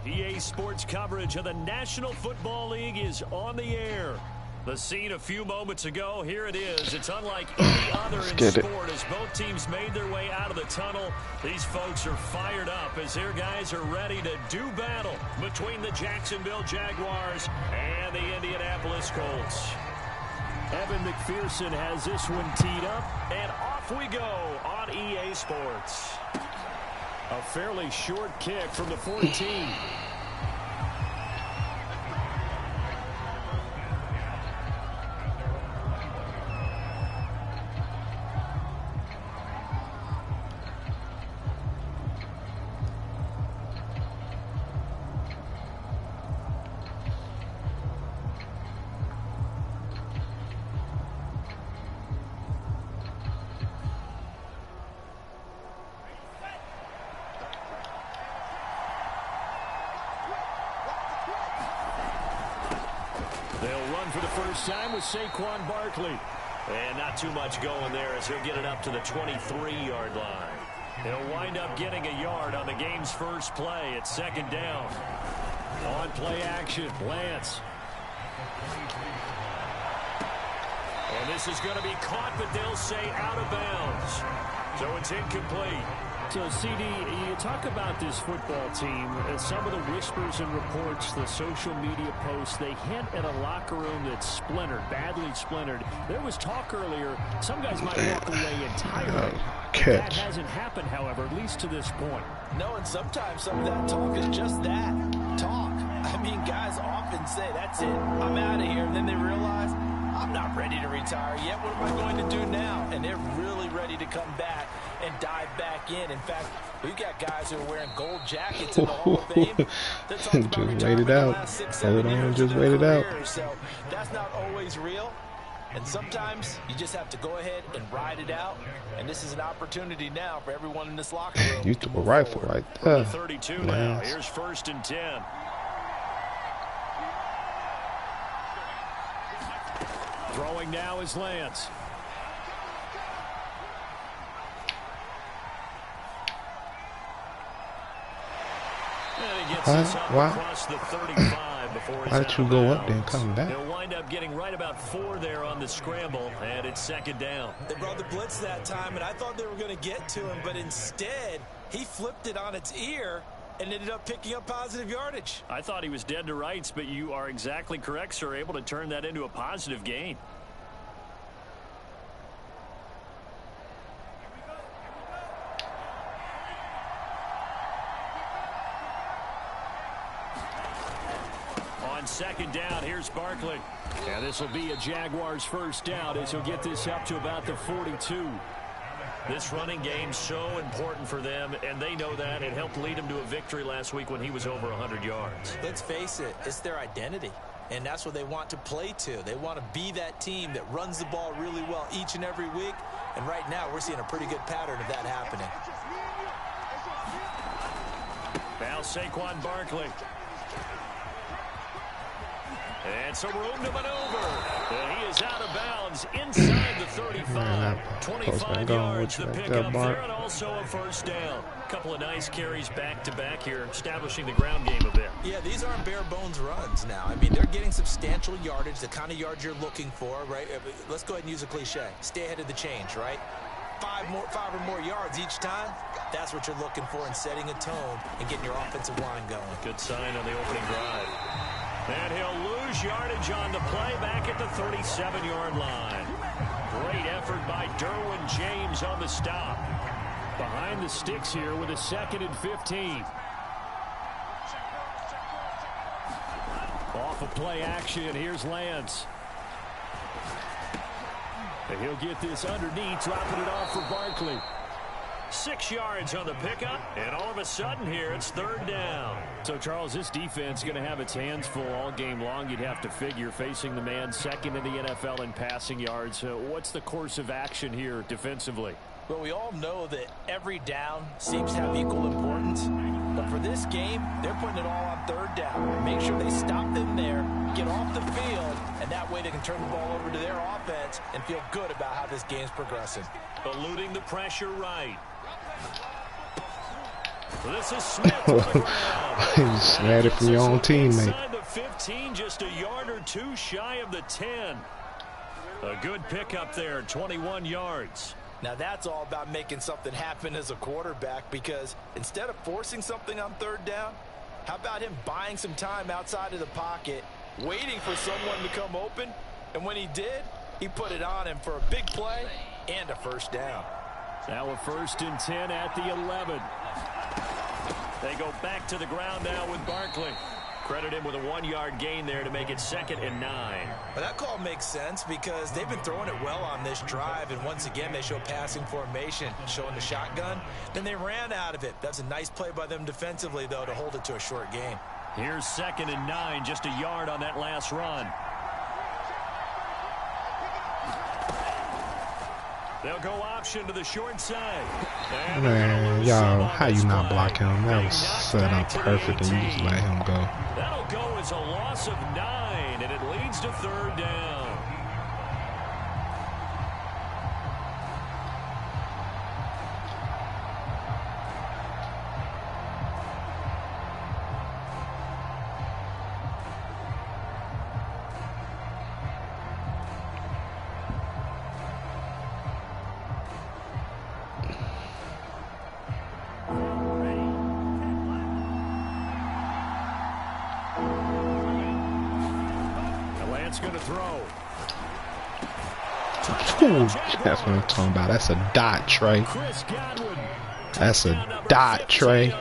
EA Sports coverage of the National Football League is on the air. The scene a few moments ago, here it is. It's unlike any other in sport as both teams made their way out of the tunnel. These folks are fired up as their guys are ready to do battle between the Jacksonville Jaguars and the Indianapolis Colts. Evan McPherson has this one teed up, and off we go on EA Sports. A fairly short kick from the 14. Time with Saquon Barkley. And not too much going there as he'll get it up to the 23-yard line. He'll wind up getting a yard on the game's first play at second down. On play action, Lance. And this is going to be caught, but they'll say out of bounds. So it's incomplete. So, CD, you talk about this football team, and some of the whispers and reports, the social media posts, they hint at a locker room that's splintered, badly splintered. There was talk earlier, some guys might walk away entirely. That hasn't happened, however, at least to this point. No, and sometimes some of that talk is just that, talk. I mean, guys often say, that's it, I'm out of here, and then they realize, I'm not ready to retire yet. What am I going to do now? And they're really ready to come back and dive back in. In fact, we've got guys who are wearing gold jackets in the Hall of Fame. Just wait it out. Hold on, just wait it out. So that's not always real. And sometimes you just have to go ahead and ride it out. And this is an opportunity now for everyone in this locker room. You threw a rifle right there. 32 now. Here's 1st and 10. Throwing now is Lance. And he gets this up across the 35 before he's Why did you go up there and come down? He'll wind up getting right about 4 there on the scramble, and it's second down. They brought the blitz that time, and I thought they were going to get to him, but instead he flipped it on its ear and ended up picking up positive yardage. I thought he was dead to rights, but you are exactly correct, sir, able to turn that into a positive gain. On second down, here's Barkley. And this will be a Jaguars first down as he'll get this up to about the 42. This running game so important for them, and they know that. It helped lead them to a victory last week when he was over 100 yards. Let's face it, it's their identity, and that's what they want to play to. They want to be that team that runs the ball really well each and every week, and right now we're seeing a pretty good pattern of that happening. Now Saquon Barkley. And some room to maneuver. And he is out of bounds inside the 35. 25 yards the pickup there, and also a first down. A couple of nice carries back-to-back here, establishing the ground game a bit. Yeah, these aren't bare-bones runs now. I mean, they're getting substantial yardage, the kind of yards you're looking for, right? Let's go ahead and use a cliche. Stay ahead of the change, right? 5 or more yards each time. That's what you're looking for in setting a tone and getting your offensive line going. Good sign on the opening drive. And he'll lose yardage on the play back at the 37-yard line. Great effort by Derwin James on the stop. Behind the sticks here with a 2nd and 15. Off of play action, here's Lance. And he'll get this underneath, dropping it off for Barkley. 6 yards on the pickup, and all of a sudden here, it's 3rd down. So, Charles, this defense is going to have its hands full all game long, you'd have to figure, facing the man second in the NFL in passing yards. What's the course of action here defensively? Well, we all know that every down seems to have equal importance. But for this game, they're putting it all on 3rd down. Make sure they stop them there, get off the field, and that way they can turn the ball over to their offense and feel good about how this game's progressing. Eluding the pressure right. This is Smith to the ground. You snatched it from your own teammate. Inside the 15, just a yard or two shy of the 10. A good pickup there, 21 yards. Now that's all about making something happen as a quarterback, because instead of forcing something on third down, how about him buying some time outside of the pocket, waiting for someone to come open, and when he did, he put it on him for a big play and a first down. Now a 1st and 10 at the 11. They go back to the ground now with Barkley. Credit him with a 1-yard gain there to make it 2nd and 9. Well, that call makes sense because they've been throwing it well on this drive, and once again they show passing formation, showing the shotgun. Then they ran out of it. That's a nice play by them defensively, though, to hold it to a short gain. Here's 2nd and 9, just a yard on that last run. They'll go option to the short side. Man, y'all, how you not block him? That was set up perfect, and you just let him go. That'll go as a loss of 9, and it leads to 3rd down. Going to throw. Ooh, that's what I'm talking about. That's a dot, Trey. That's a dot, Trey.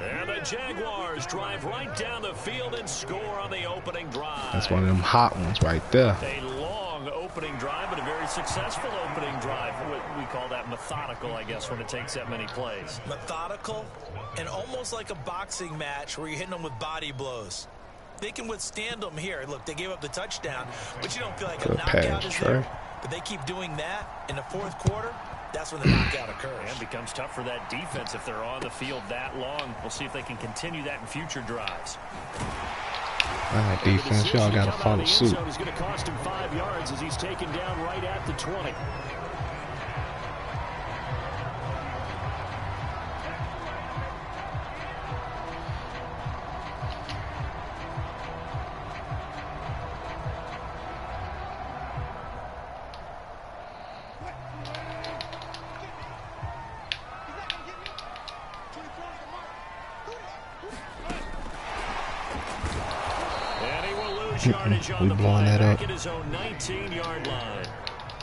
And the Jaguars drive right down the field and score on the opening drive. That's one of them hot ones right there. A long opening drive, but a very successful opening drive. We call that methodical, I guess, when it takes that many plays. Methodical and almost like a boxing match where you're hitting them with body blows. They can withstand them here. Look, they gave up the touchdown, but you don't feel like a knockout is there. But they keep doing that in the 4th quarter. That's when the knockout occurs. And it becomes tough for that defense if they're on the field that long. We'll see if they can continue that in future drives. All right, defense, y'all got to follow suit. He's going to cost him 5 yards as he's taken down right at the 20. We blowing that up. At his own 19-yard line.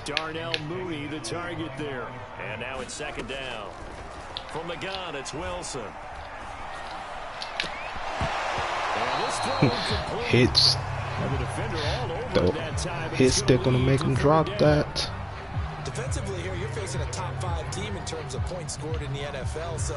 Darnell Mooney, the target there. And now it's 2nd down. From the gun, it's Wilson. Hits. The hit stick gonna make him drop that. Defensively here, you're facing a top 5 team in terms of points scored in the NFL. So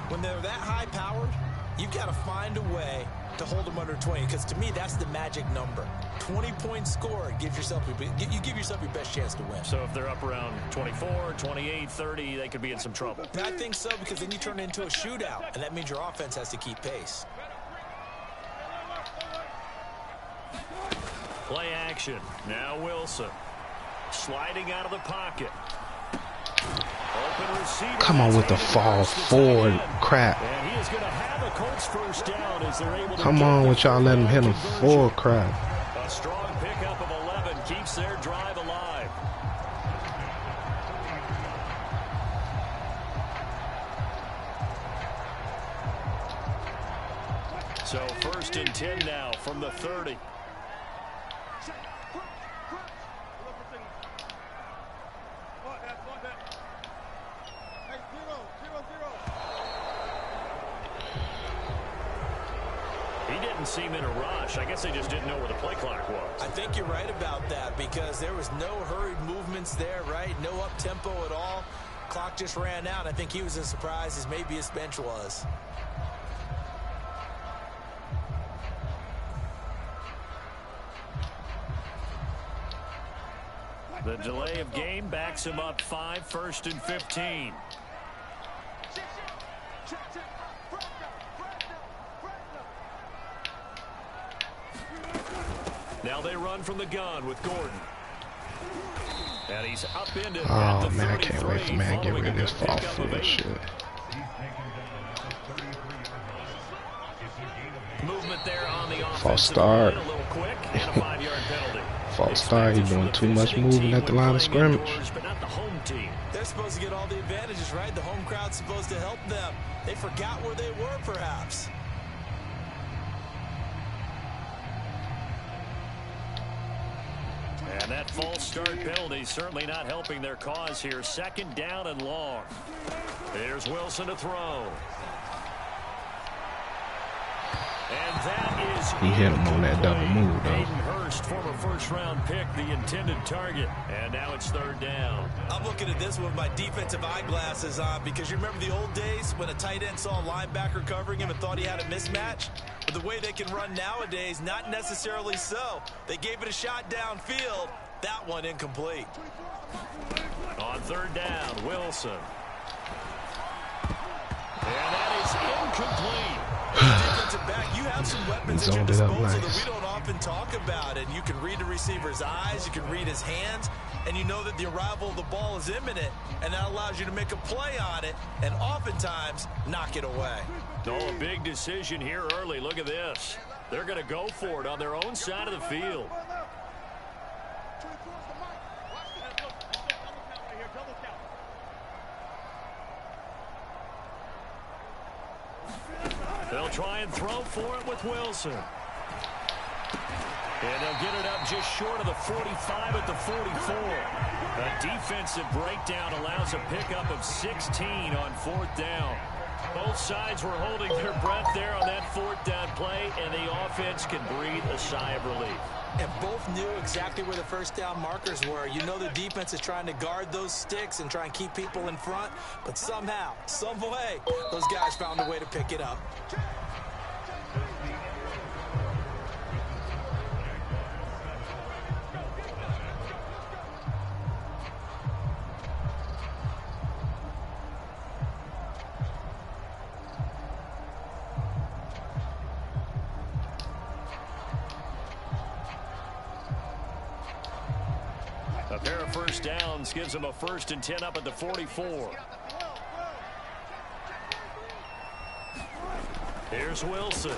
when they're that high-powered, you've got to find a way to hold them under 20, because to me that's the magic number. 20 points scored, you give yourself your best chance to win. So if they're up around 24, 28, 30, they could be in some trouble. And I think so, because then you turn it into a shootout, and that means your offense has to keep pace. Play action. Now Wilson sliding out of the pocket. Open receiver. Come on with the fall forward crap. And he is going to have a Colts first down as they're able to. Come on with y'all letting him hit him full crap. A strong pickup of 11 keeps their drive alive. So 1st and 10 now from the 30. Seem in a rush. I guess they just didn't know where the play clock was. I think you're right about that, because there was no hurried movements there, right? No up-tempo at all. Clock just ran out. I think he was as surprised as maybe his bench was. The delay of game backs him up 5, 1st and 15. Now they run from the gun with Gordon. And he's upended. Oh man, I can't wait for man get rid of this fall forward shit. False start. False start. He's doing too much moving at the line of scrimmage. They're supposed to get all the advantages, right? The home crowd's supposed to help them. They forgot where they were, perhaps. And that false start penalty certainly not helping their cause here. Second down and long. Here's Wilson to throw. And that is he hit him on that double move, though. Hayden Hurst, former first-round pick, the intended target. And now it's third down. I'm looking at this with my defensive eyeglasses on because you remember the old days when a tight end saw a linebacker covering him and thought he had a mismatch? But the way they can run nowadays, not necessarily so. They gave it a shot downfield. That one incomplete. On third down, Wilson. And that is incomplete. Defensive back, you have some weapons at your disposal nice. that we don't often talk about. And you can read the receiver's eyes, you can read his hands, and you know that the arrival of the ball is imminent, and that allows you to make a play on it and oftentimes knock it away. Oh, a big decision here early. Look at this. They're going to go for it on their own side of the field. They'll try and throw for it with Wilson. And they'll get it up just short of the 45 at the 44. A defensive breakdown allows a pickup of 16 on fourth down. Both sides were holding their breath there on that fourth down play, and the offense can breathe a sigh of relief. And both knew exactly where the first down markers were. You know the defense is trying to guard those sticks and try and keep people in front, but somehow, some way, those guys found a way to pick it up. A pair of first downs gives them a 1st and 10 up at the 44. Here's Wilson.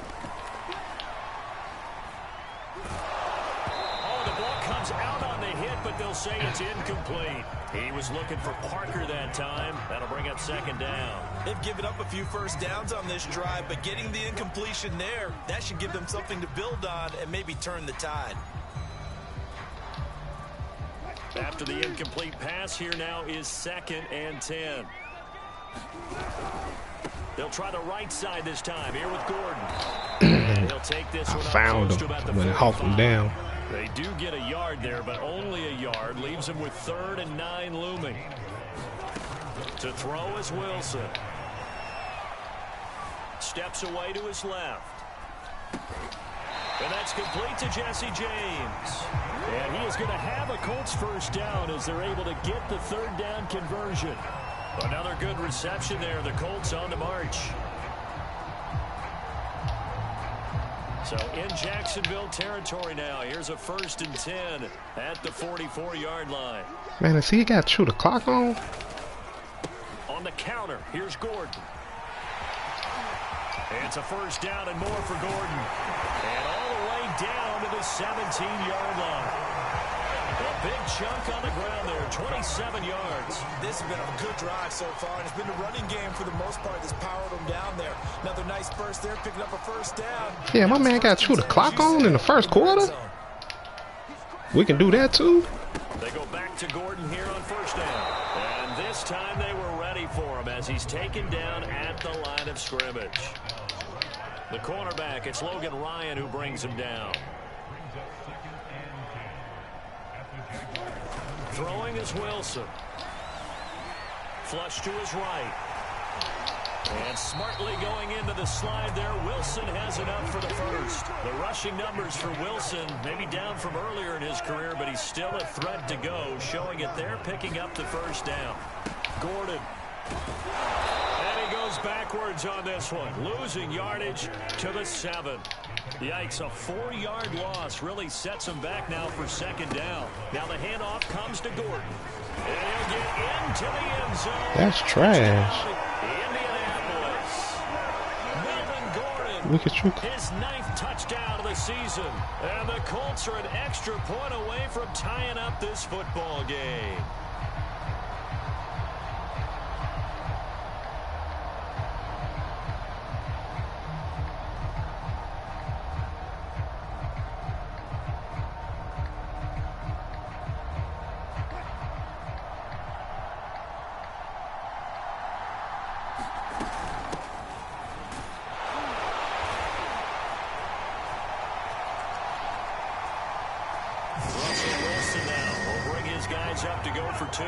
Oh, the ball comes out on the hit, but they'll say it's incomplete. He was looking for Parker that time. That'll bring up second down. They've given up a few first downs on this drive, but getting the incompletion there, that should give them something to build on and maybe turn the tide. After the incomplete pass, here now is 2nd and 10. They'll try the right side this time here with Gordon. And he'll take this one. I found him when I hawked him down. They do get a yard there, but only a yard. Leaves them with 3rd and 9 looming. To throw is Wilson. Steps away to his left. And that's complete to Jesse James. And he is going to have a Colts first down as they're able to get the 3rd down conversion. Another good reception there. The Colts on the march. So in Jacksonville territory now. Here's a 1st and 10 at the 44-yard line. Man, has he got to chew the clock on? On the counter, here's Gordon. It's a 1st down and more for Gordon. And all the way down to the 17-yard line. A big chunk on the ground there, 27 yards. This has been a good drive so far, and it's been the running game for the most part that's powered them down there. Another nice burst there, picking up a 1st down. Yeah, my man got to chew the clock on in the first quarter. We can do that too. They go back to Gordon here on 1st down. And this time they were ready for him as he's taken down at the line of scrimmage. The cornerback, it's Logan Ryan who brings him down. Throwing is Wilson. Flush to his right. And smartly going into the slide there, Wilson has enough for the 1st. The rushing numbers for Wilson, maybe down from earlier in his career, but he's still a threat to go, showing it there, picking up the 1st down. Gordon. And he goes backwards on this one, losing yardage to the 7. Yikes, a 4-yard loss really sets him back now for 2nd down. Now the handoff comes to Gordon. And he'll get into the end zone. That's trash. Wicked trick. His 9th touchdown of the season. And the Colts are an extra point away from tying up this football game. Up to go for 2.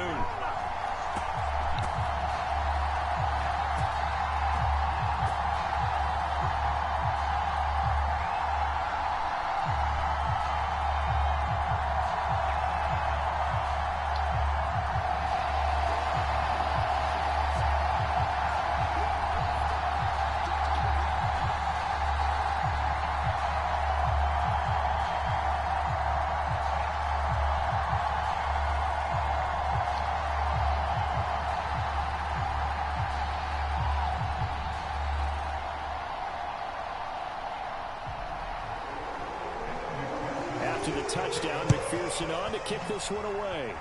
To the touchdown, McPherson on to kick this one away.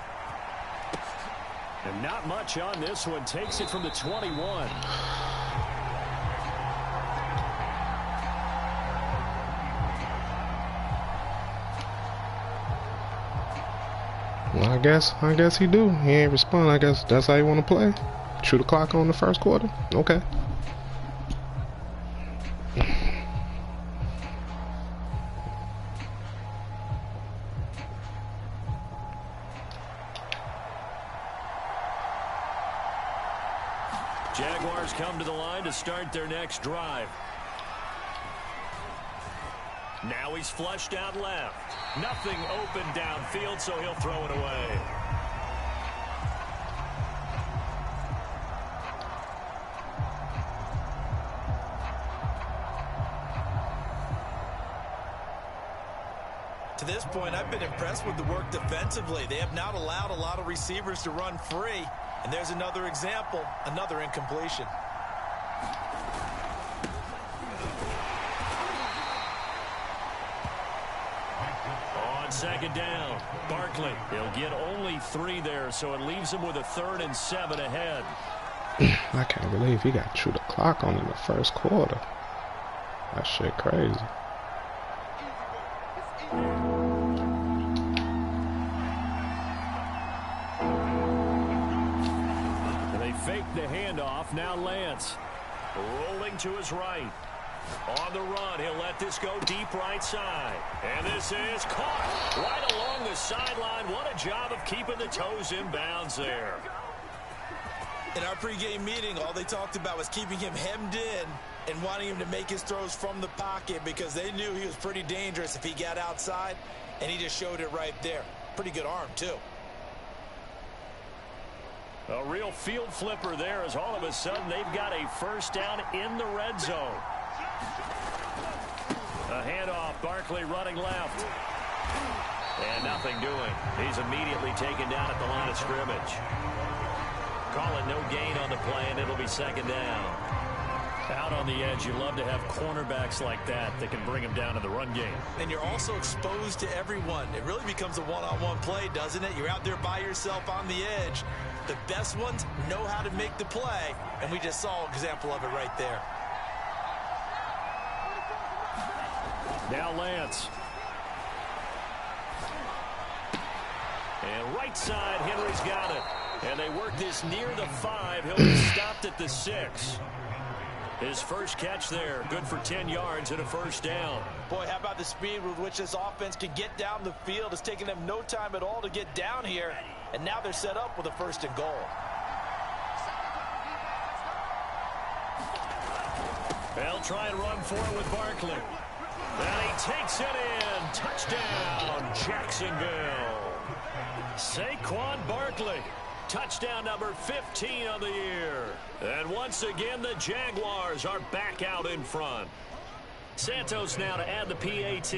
And not much on this one. Takes it from the 21. Well, I guess he do. He ain't respond. I guess that's how you want to play. Shoot the clock on the first quarter. Okay. Jaguars come to the line to start their next drive. Now he's flushed out left. Nothing open downfield, so he'll throw it away. To this point, I've been impressed with the work defensively. They have not allowed a lot of receivers to run free. And there's another example, another incompletion. On second down, Barkley. He'll get only 3 there, so it leaves him with a 3rd and 7 ahead. I can't believe he got to the clock on in the first quarter. That shit crazy. Fake the handoff. Now Lance rolling to his right. On the run, he'll let this go deep right side. And this is caught right along the sideline. What a job of keeping the toes in bounds there. In our pregame meeting, all they talked about was keeping him hemmed in and wanting him to make his throws from the pocket because they knew he was pretty dangerous if he got outside, and he just showed it right there. Pretty good arm, too. A real field flipper there as all of a sudden they've got a first down in the red zone. A handoff, Barkley running left. And nothing doing. He's immediately taken down at the line of scrimmage. Calling no gain on the play, and it'll be second down. Out on the edge, you love to have cornerbacks like that can bring him down in the run game. And you're also exposed to everyone. It really becomes a one-on-one play, doesn't it? You're out there by yourself on the edge. The best ones know how to make the play, and we just saw an example of it right there. Now Lance. And right side, Henry's got it. And they work this near the 5. He'll be stopped at the 6. His first catch there, good for 10 yards and a first down. Boy, how about the speed with which this offense can get down the field? It's taken them no time at all to get down here, and now they're set up with a 1st and goal. They'll try and run for it with Barkley. And he takes it in. Touchdown, Jacksonville. Saquon Barkley. Touchdown number 15 on the year. And once again, the Jaguars are back out in front. Santos now to add the PAT.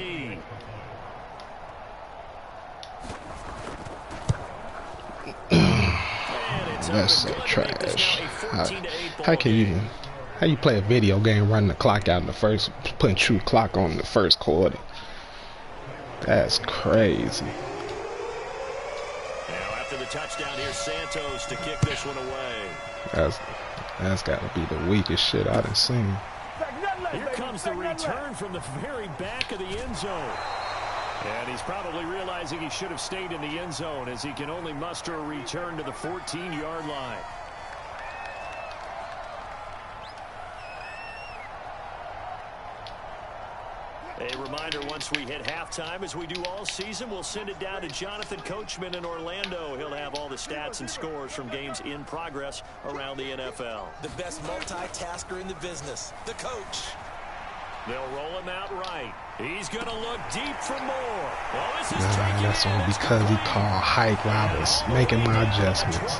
That's so trash. How can you even How you play a video game running the clock out in the first, putting true clock on in the first quarter? That's crazy. Now after the touchdown, here's Santos to kick this one away. That's got to be the weakest shit I done seen. Here comes the return from the very back of the end zone. And he's probably realizing he should have stayed in the end zone as he can only muster a return to the 14-yard line. A reminder, once we hit halftime, as we do all season, we'll send it down to Jonathan Coachman in Orlando. He'll have all the stats and scores from games in progress around the NFL. The best multitasker in the business, the coach. They'll roll him out right. He's going to look deep for more. Well, this is that's only because he called hike while I was making my adjustments.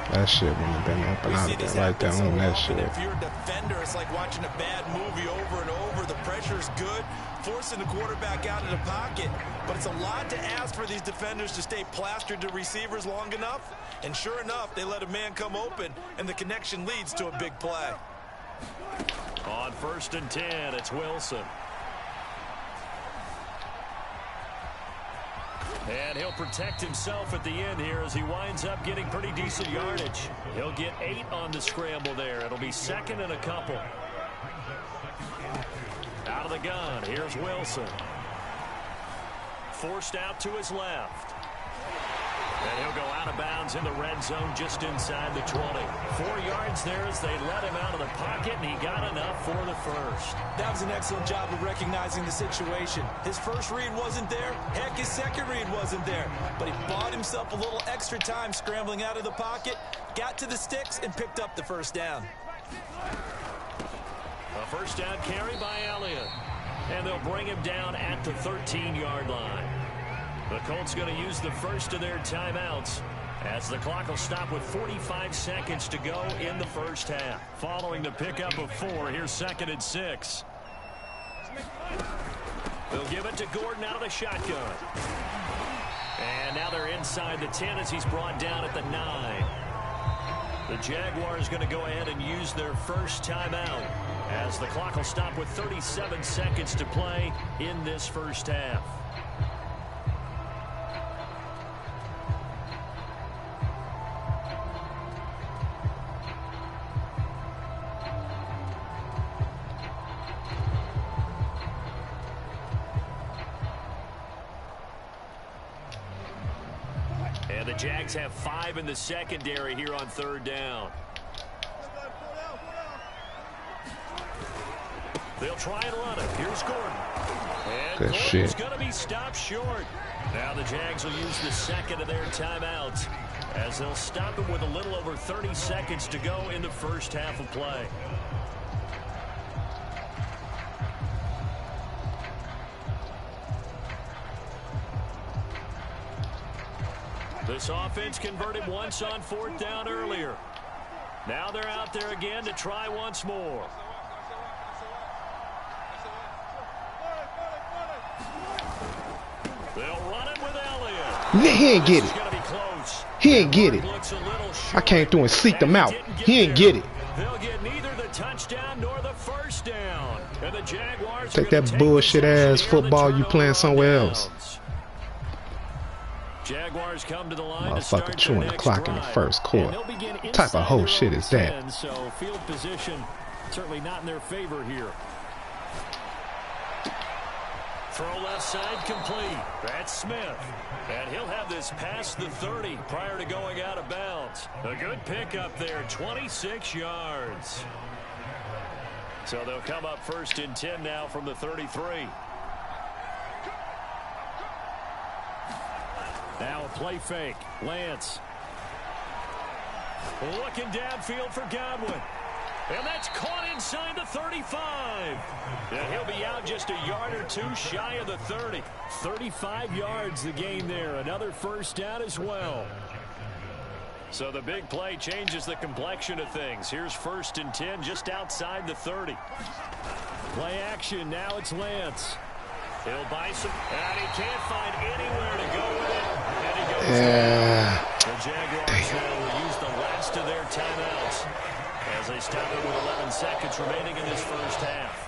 That shit wouldn't have been open. I'd have been right there on that shit. If you're a defender, it's like watching a bad movie over and over. The pressure's good, forcing the quarterback out of the pocket. But it's a lot to ask for these defenders to stay plastered to receivers long enough. And sure enough, they let a man come open, and the connection leads to a big play. On 1st and 10, it's Wilson. And he'll protect himself at the end here as he winds up getting pretty decent yardage. He'll get 8 on the scramble there. It'll be 2nd and a couple. Out of the gun, here's Wilson. Forced out to his left. And he'll go out of bounds in the red zone just inside the 20. 4 yards there as they let him out of the pocket, and he got enough for the first. That was an excellent job of recognizing the situation. His first read wasn't there. Heck, his second read wasn't there. But he bought himself a little extra time scrambling out of the pocket, got to the sticks, and picked up the first down. A first down carry by Elliott. And they'll bring him down at the 13-yard line. The Colts going to use the first of their timeouts as the clock will stop with 45 seconds to go in the first half. Following the pickup of 4, here's 2nd and 6. They'll give it to Gordon out of the shotgun. And now they're inside the 10 as he's brought down at the 9. The Jaguars going to go ahead and use their first timeout as the clock will stop with 37 seconds to play in this first half. And the Jags have 5 in the secondary here on 3rd down. They'll try and run it. Here's Gordon. And Gordon's going to be stopped short. Now the Jags will use the 2nd of their timeouts as they'll stop him with a little over 30 seconds to go in the first half of play. This offense converted once on 4th down earlier. Now they're out there again to try once more. They'll run it with Elliott. He ain't get it. He ain't get it. I came through and seeked him out. He ain't get it. They'll get neither the touchdown nor the first down. And the Jaguars take that bullshit ass football you playing somewhere else. Jaguars come to the line motherfucker chewing the clock in the first quarter. What type of whole shit is that? So field position certainly not in their favor here. Throw left side complete. That's Smith. And he'll have this past the 30 prior to going out of bounds. A good pickup there, 26 yards. So they'll come up 1st and 10 now from the 33. Now a play fake. Lance. Looking downfield for Godwin. And that's caught inside the 35. And he'll be out just a yard or 2 shy of the 30. 35 yards the gain there. Another first down as well. So the big play changes the complexion of things. Here's 1st and 10 just outside the 30. Play action. Now it's Lance. He'll buy some. And he can't find anywhere to go with it. And he goes down. The Jaguars now will use the last of their timeouts as they stop it with 11 seconds remaining in this first half.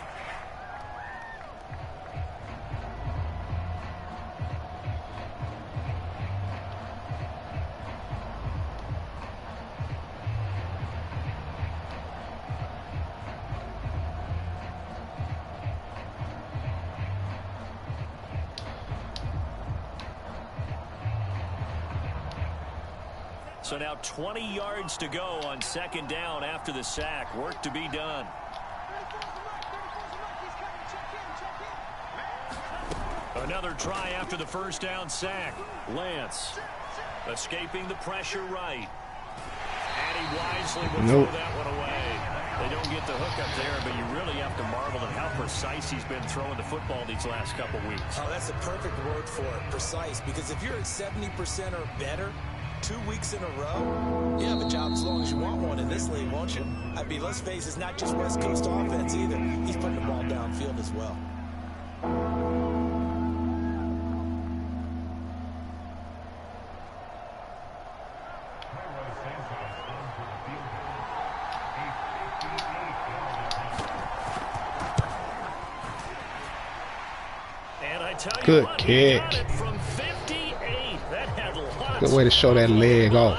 So now 20 yards to go on second down after the sack. Work to be done. Another try after the first down sack. Lance escaping the pressure right. And he wisely will throw that one away. They don't get the hook up there, but you really have to marvel at how precise he's been throwing the football these last couple weeks. Oh, that's a perfect word for it, precise, because if you're at 70% or better 2 weeks in a row, you have a job as long as you want one in this league, won't you? I mean, let's face it, it's not just West Coast offense either. He's putting the ball downfield as well. And I tell you Good what, kick. From 58. That had lots. Good way to show that leg off.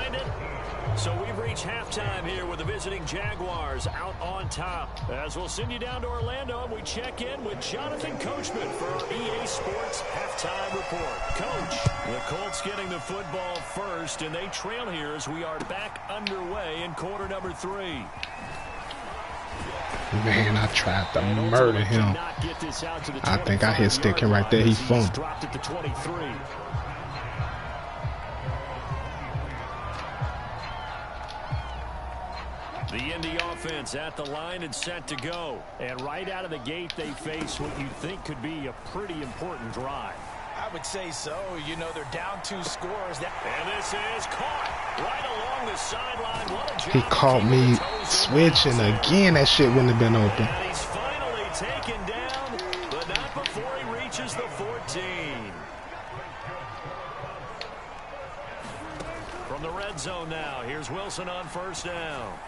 So we've reached halftime here with the visiting Jaguars out on top. As we'll send you down to Orlando, we check in with Jonathan Coachman for our EA Sports halftime report. Coach, the Colts getting the football first, and they trail here as we are back underway in quarter number 3. Man, I tried to murder him. I think I hit sticking right there. He fumbled. Dropped at the 23. The Indy offense at the line and set to go. And right out of the gate, they face what you think could be a pretty important drive. I would say so. You know, they're down 2 scores. And this is caught right along the sideline. What a job. He caught me switching again. That shit wouldn't have been open. And he's finally taken down, but not before he reaches the 14. From the red zone now, here's Wilson on first down.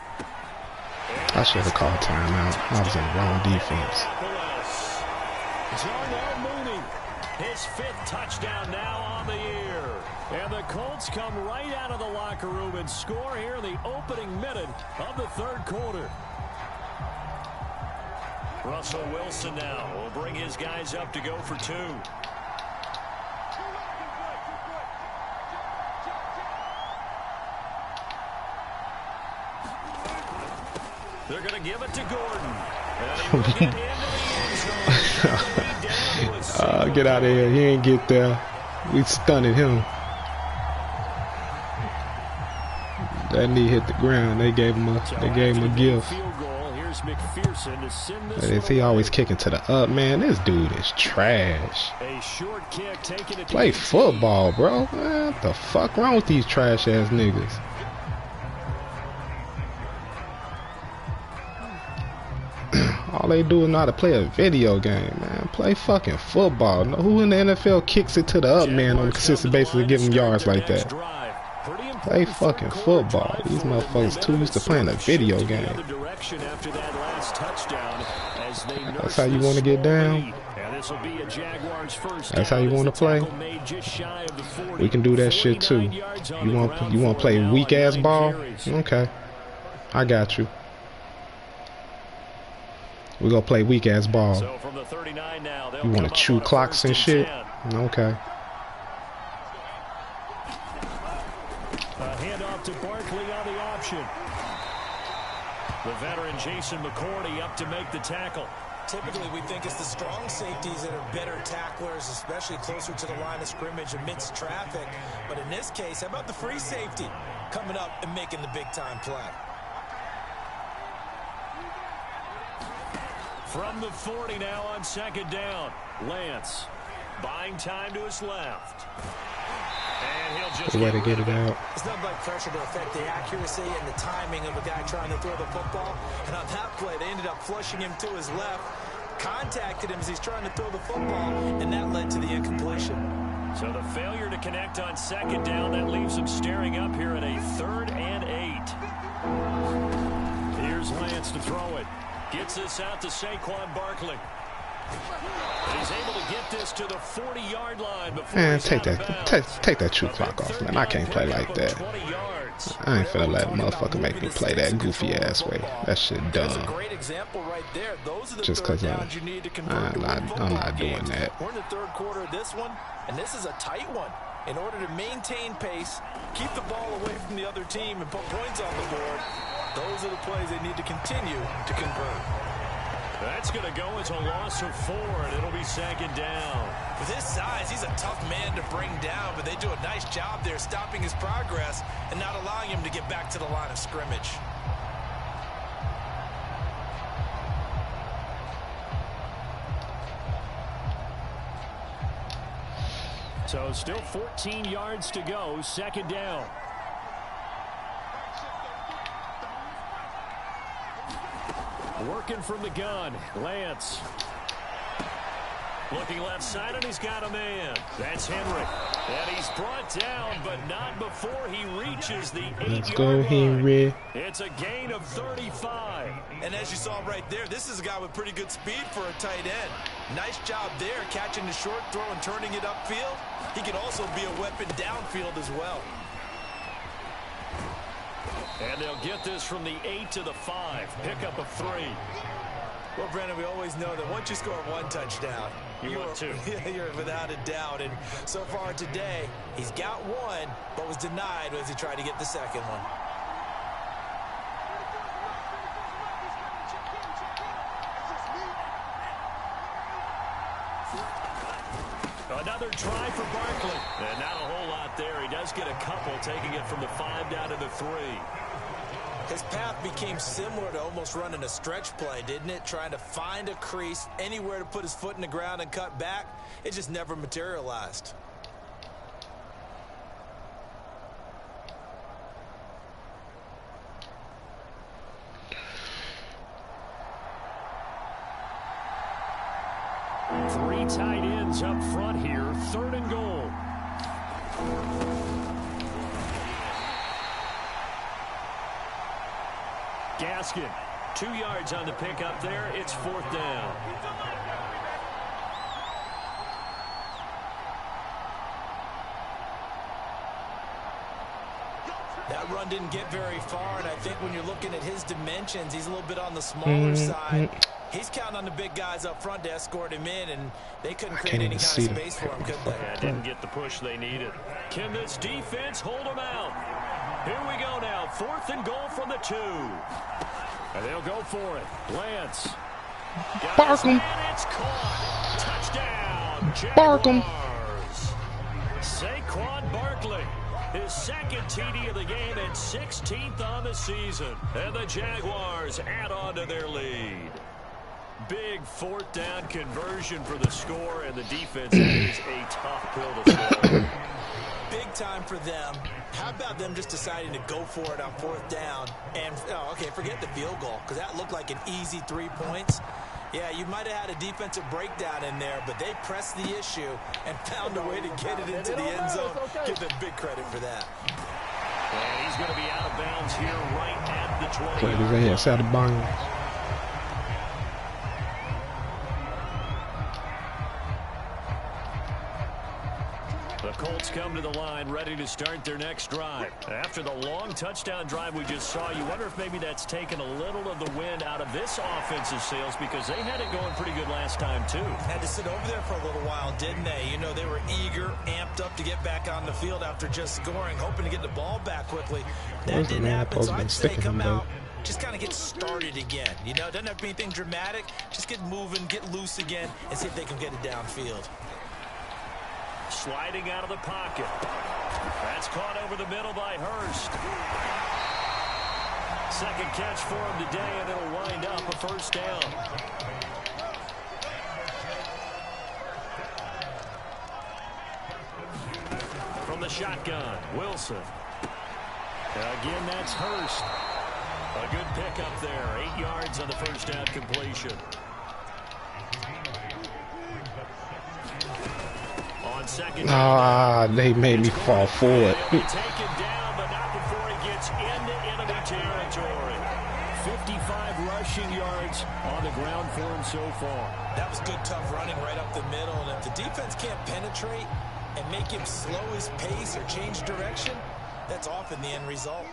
I should have called timeout. I was in the wrong defense. Darnell Mooney, his 5th touchdown now on the year. And the Colts come right out of the locker room and score here in the opening minute of the 3rd quarter. Russell Wilson now will bring his guys up to go for 2. They're going to give it to Gordon. Get out of here. He ain't get there. We stunned him. That knee hit the ground. They gave him a gift. He always kicking to the up, man. This dude is trash. Play football, bro. Man, what the fuck wrong with these trash ass niggas? All they do is know how to play a video game, man. Play fucking football. Who in the NFL kicks it to the up man on a consistent basis and give them yards like that? Play fucking football. These motherfuckers too used to playing a video game. That's how you want to get down? That's how you want to play? We can do that shit too. You want to play weak ass ball? Okay, I got you. We're going to play weak-ass ball. You want to chew clocks and shit? Okay. A handoff to Barkley on the option. The veteran Jason McCourty up to make the tackle. Typically, we think it's the strong safeties that are better tacklers, especially closer to the line of scrimmage amidst traffic. But in this case, how about the free safety coming up and making the big-time play? From the 40 now on second down. Lance buying time to his left. And he'll just the way to get it out. It's not like pressure to affect the accuracy and the timing of a guy trying to throw the football. And on that play, they ended up flushing him to his left. Contacted him as he's trying to throw the football, and that led to the incompletion. So the failure to connect on second down, that leaves him staring up here at a 3rd and 8. Here's Lance to throw it. Gets this out to Saquon Barkley. He's able to get this to the 40-yard line before man, take that true clock off, man. I can't play like that. I ain't finna let a motherfucker make me play that goofy ass way. That shit dumb. Just cause I'm not doing that. We're in the third quarter of this one, and this is a tight one. In order to maintain pace, keep the ball away from the other team, and put points on the board, those are the plays they need to continue to convert. That's going to go as a loss of 4, and it'll be second down. With his size, he's a tough man to bring down, but they do a nice job there stopping his progress and not allowing him to get back to the line of scrimmage. So still 14 yards to go, second down. Working from the gun, Lance. Looking left side, and he's got a man. That's Henry. And he's brought down, but not before he reaches the 8-yard line. Let's go, Henry. It's a gain of 35. And as you saw right there, this is a guy with pretty good speed for a tight end. Nice job there, catching the short throw and turning it upfield. He can also be a weapon downfield as well. And they'll get this from the 8 to the 5. Pickup of 3. Well, Brandon, we always know that once you score one touchdown, you want two. You're without a doubt. And so far today, he's got one, but was denied as he tried to get the second one. Another try for Barkley. And not a whole lot there. He does get a couple, taking it from the 5 down to the 3. His path became similar to almost running a stretch play, didn't it? Trying to find a crease, anywhere to put his foot in the ground and cut back. It just never materialized. Three tight ends up front here, 3rd and goal. Gaskin, 2 yards on the pickup there. It's 4th down. That run didn't get very far, and I think when you're looking at his dimensions, he's a little bit on the smaller side. He's counting on the big guys up front to escort him in, and they couldn't create any kind of space for him, could they? Yeah, didn't get the push they needed. Can this defense hold him out? Here we go now. 4th and goal from the 2. And they'll go for it. Lance. Bark him. It's caught. Touchdown. Bark him. Saquon Barkley. His second TD of the game and 16th on the season. And the Jaguars add on to their lead. Big 4th down conversion for the score, and the defense is a tough pill to swallow. Big time for them. How about them just deciding to go for it on 4th down? And, okay, forget the field goal, because that looked like an easy 3 points. Yeah, you might have had a defensive breakdown in there, but they pressed the issue and found a way to get it into the end zone. Give them big credit for that. And he's going to be out of bounds here right at the 20. Play his ass out of bounds. The Colts come to the line, ready to start their next drive. After the long touchdown drive we just saw, you wonder if maybe that's taken a little of the wind out of this offensive sails, because they had it going pretty good last time, too. Had to sit over there for a little while, didn't they? You know, they were eager, amped up to get back on the field after just scoring, hoping to get the ball back quickly. That didn't happen, so I'd say come out, just kind of get started again. You know, it doesn't have to be anything dramatic. Just get moving, get loose again, and see if they can get it downfield. Sliding out of the pocket. That's caught over the middle by Hurst. Second catch for him today, and it'll wind up a 1st down. From the shotgun, Wilson. Again, that's Hurst. A good pickup there. 8 yards on the 1st down completion. They made me fall forward. He'll be taken down, but not before he gets into enemy territory. 55 rushing yards on the ground for him so far. That was good, tough running right up the middle. And if the defense can't penetrate and make him slow his pace or change direction, that's often the end result.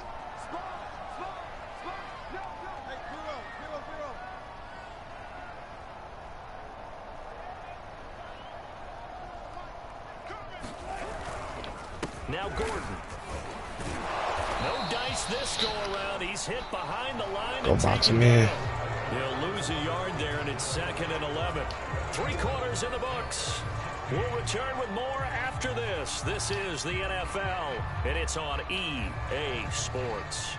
Now Gordon. No dice this go around. He's hit behind the line. Go box him in. He'll lose a yard there, and it's 2nd and 11. 3 quarters in the books. We'll return with more after this. This is the NFL, and it's on EA Sports.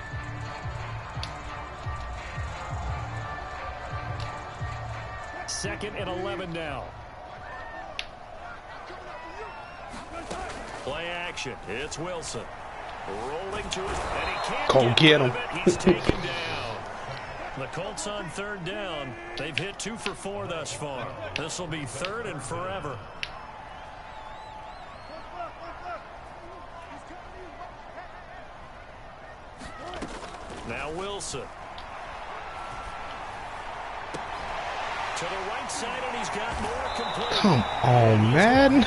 Second and 11 now. Play action. It's Wilson. Rolling to his, and he can't go get him. He's taken down. The Colts on 3rd down. They've hit 2 for 4 thus far. This will be 3rd and forever. Now Wilson. To the right side, and he's got more complete. Come on, man.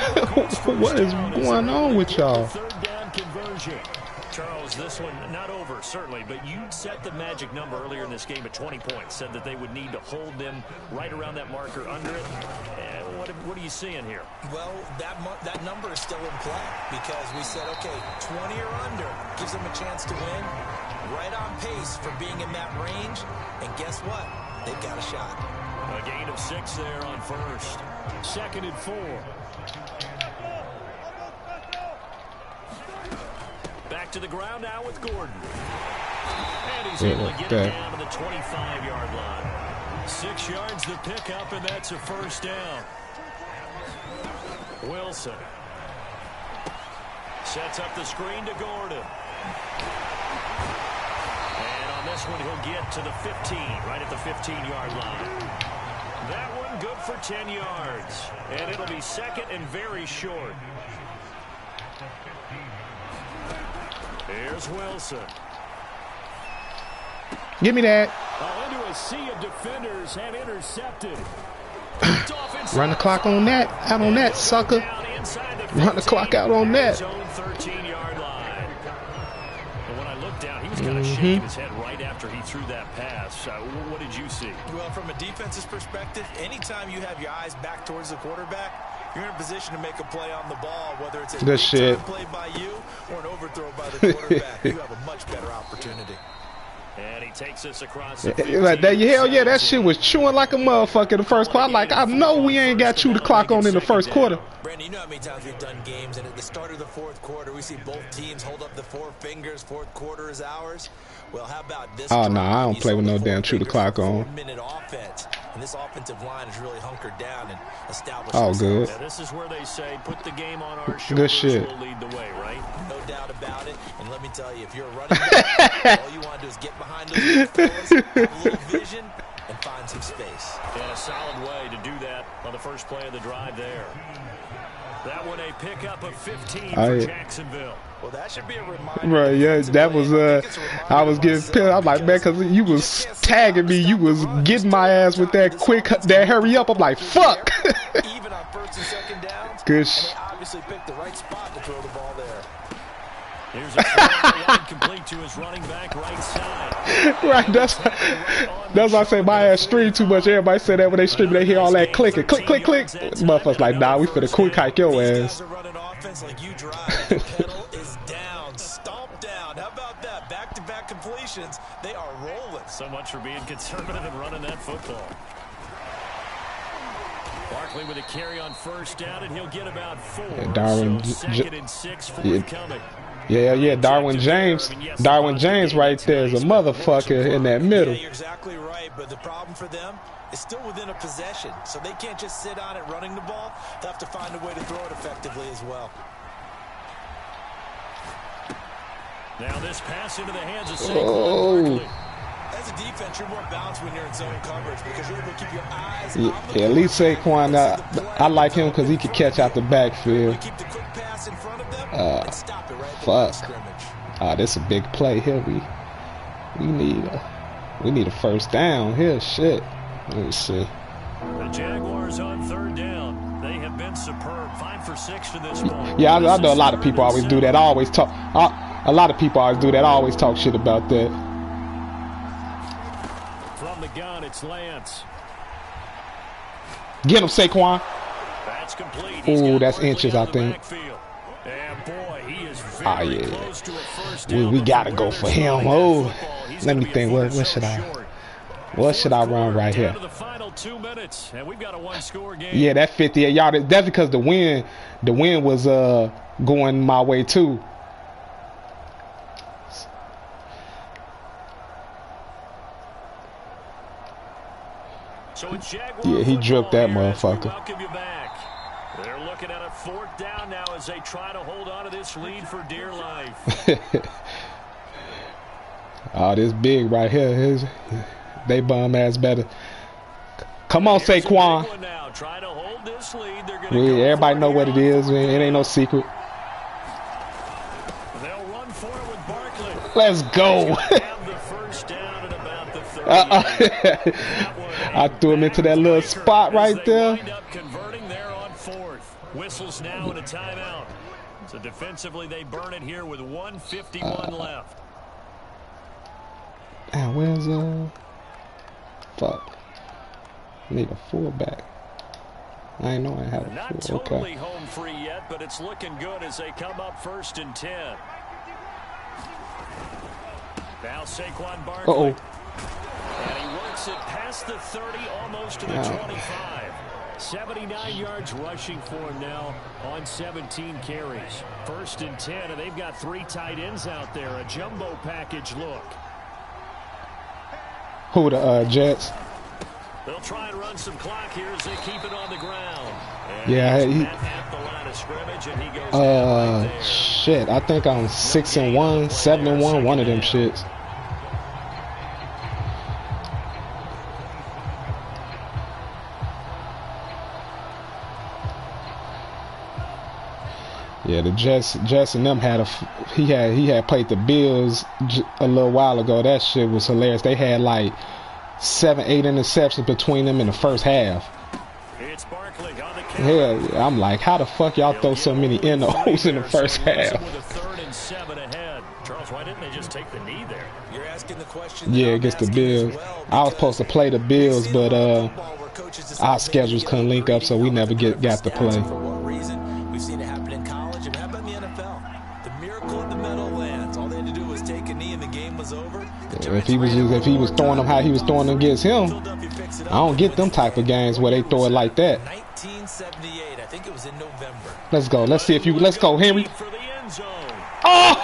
What is going on with y'all? 3rd down conversion. Charles, this one not over, certainly, but you set the magic number earlier in this game at 20 points. Said that they would need to hold them right around that marker under it. What are you seeing here? Well, that number is still in play because we said, okay, 20 or under gives them a chance to win. Right on pace for being in that range. And guess what? They've got a shot. A gain of 6 there on 1st. 2nd and 4. Back to the ground now with Gordon. And he's able to get it down to the 25-yard line. 6 yards to pick up, and that's a 1st down. Wilson sets up the screen to Gordon. And on this one, he'll get to the 15, right at the 15-yard line. That one good for 10 yards. And it'll be 2nd and very short. Here's Wilson. Give me that. Into a sea of defenders and intercepted. Run the clock on that. Out on that, sucker. Run the clock out on that. 13-yard line. And when I looked down, he was kind of shaking his head right after he threw that pass. What did you see? Well, from a defense's perspective, anytime you have your eyes back towards the quarterback, you're in a position to make a play on the ball, whether it's a good shit play by you or an overthrow by the quarterback. You have a much better opportunity. And he takes us across the like that. Hell yeah, that shit was chewing like a motherfucker in the first quarter. Like, I know we ain't got you the clock on in the first quarter. Brandon, you know how many times we've done games, and at the start of the 4th quarter, we see both teams hold up the 4 fingers. 4th quarter is ours. Well, how about this? Oh, no, I don't play with no damn chew the clock on. 4-minute offense, and this offensive line is really hunkered down and established. Oh, good. Now, this is where they say, put the game on our shoulders. Good shit. We'll lead the way, right? No doubt about it. And let me tell you, if you're a running back, all you want to do is get behind those fellas, have a little vision, and find some space. And a solid way to do that on the first play of the drive there. That one a pickup of 15 for Jacksonville. Well, that should be a reminder. Right, yeah, that was, I was getting pissed. I'm like, man, because you was tagging me. You was getting my ass with that that hurry up. I'm like, fuck. Even on 1st and 2nd downs. Good. They obviously picked the right spot to throw the ball there. Here's a throw complete to his running back right side. Right, that's why I say my ass stream too much. Everybody say that when they stream, they hear all that clicking, click, click, click. Motherfuckers like, nah, we finna quick hike your ass. These guys are running offense like you drive. The pedal is down, stomp down. How about that? Back-to-back completions. They are rolling. So much for being conservative and running that football. Barkley with a carry on 1st down, and he'll get about 4. And Darwin, so 2nd and 6 forthcoming. Yeah, Darwin James right there is a motherfucker in that middle. Yeah, you're exactly right, but the problem for them is still within a possession, so they can't just sit on it running the ball. They'll have to find a way to throw it effectively as well. Now this pass into the hands of Saquon Barkley. As a defense, you're more balanced when you're in zone coverage because you're able to keep your eyes on the at least Saquon, I like him because he can catch out the backfield. keep the quick pass in front of them and stop it right fuck. scrimmage. This is a big play here. We need We need a first down here. Shit. Let me see. The Jaguars on third down. They have been superb. 5 for 6 to this point. Yeah, I know a lot of people always do that. I always talk. A lot of people always do that. I always talk shit about that. From the gun, it's Lance. Get him, Saquon. That's complete. Ooh, that's inches, I think. And boy, he is very close to a first down. We gotta go for him. Oh, let me think. What should I run right here? The final 2 minutes, and we've got a one-score game. Yeah, that 58 yard. That's because the wind was going my way too. So it's yeah, he dripped that motherfucker. Welcome you back. They're looking at a fourth down now as they try to hold on to this lead for dear life. Oh, this big right here. They bum ass better. Come on, Saquon. Try to hold this lead. Everybody know what it is, man. It ain't no secret. They'll run for it with Barkley. Let's go. Have the first down at about the 30. I threw him into that little spot right there. Wind up converting there on fourth. Whistles now in a timeout. So defensively, they burn it here with 1:51 left. And where's fuck? Need a fullback. I ain't know I had a Not full. totally Okay. home free yet, but it's looking good as they come up 1st and 10. Now Saquon Barkley. And he works it past the 30, almost to the 25. 79 yards rushing for him now on 17 carries. 1st and 10, and they've got 3 tight ends out there. A jumbo package look. Who, the Jets? They'll try and run some clock here as they keep it on the ground. And yeah, at the line of scrimmage, and he goes right there. Shit, I think I'm 6-1, 7-1, one of them shits. Yeah, the Jets and them had he had played the Bills a little while ago. That shit was hilarious. They had like 7-8 interceptions between them in the first half. It's Barkley on the Hell, I'm like, how the fuck y'all throw so many NOs in the first half? With a 3rd and 7 ahead. Charles, why didn't they just take the knee there? You're asking the question. Yeah, against the Bills. I was supposed to play the Bills, but our schedules couldn't link up, so we never got to play. For what reason? We've seen it happen in college, and how about in the NFL? The miracle in the Meadowlands. All they had to do was take a knee, and the game was over. If he was throwing them how he was throwing them against him, I don't get them type of games where they throw it like that. 1978, I think it was in November. Let's go. Let's see if you. Let's go, Henry. Oh!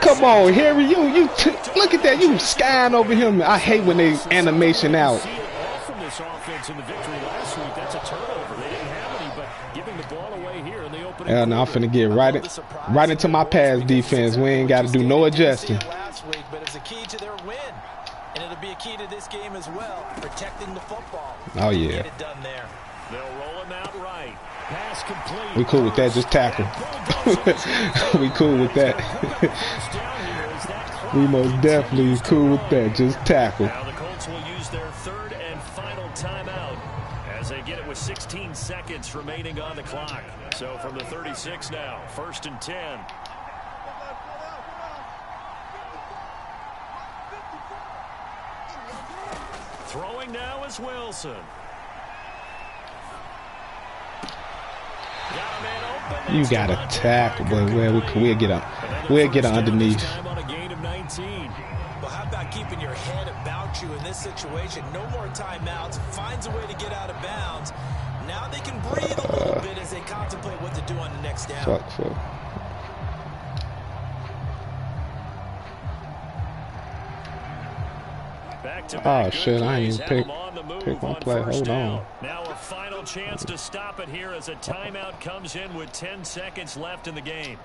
Come on, Henry. You look at that. You skying over him. I hate when they animation out. From this offense in the victory last week, that's a turnover. They didn't have any, but giving the ball away here in the opening. Yeah, now I'm finna get right into my pass defense. We ain't got to do no adjusting. Last week, but it's a key to their win, and it'll be a key to this game as well, protecting the football. Oh yeah. Get it done there. They'll roll him out right. Pass complete. We cool with that. Just tackle. We cool with that. We most definitely cool with that. Just tackle. Now the Colts will use their 3rd and final timeout as they get it with 16 seconds remaining on the clock. So from the 36 now, 1st and 10. Throwing now is Wilson. You got to tackle, but we'll get up. We'll get underneath. Well, how about keeping your head about you in this situation? No more timeouts. Finds a way to get out of bounds. Now they can breathe a little bit as they contemplate what to do on the next down. Fuck. Oh shit! I ain't even pick my play. Hold on. Now a final chance to stop it here as a timeout comes in with 10 seconds left in the game.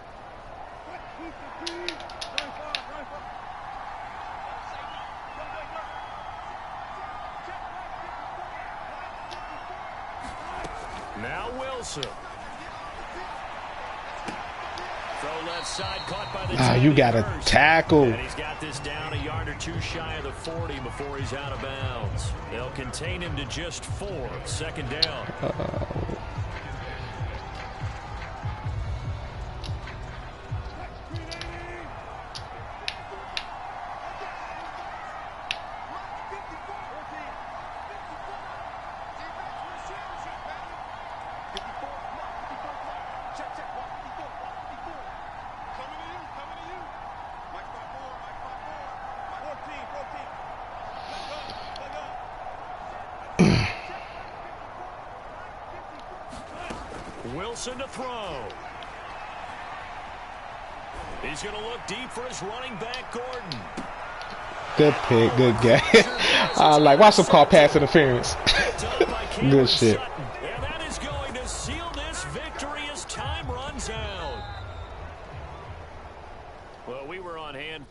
Now Wilson. left side, caught by the Ah, you got to tackle. And he's got this down a yard or two shy of the 40 before he's out of bounds. They'll contain him to just 4. Second down. Wilson to throw. He's going to look deep for his running back, Gordon. Good pick, good game. Like, watch them call pass interference. Good shit. And that is going to seal this victory as time runs out. Well, we were on hand.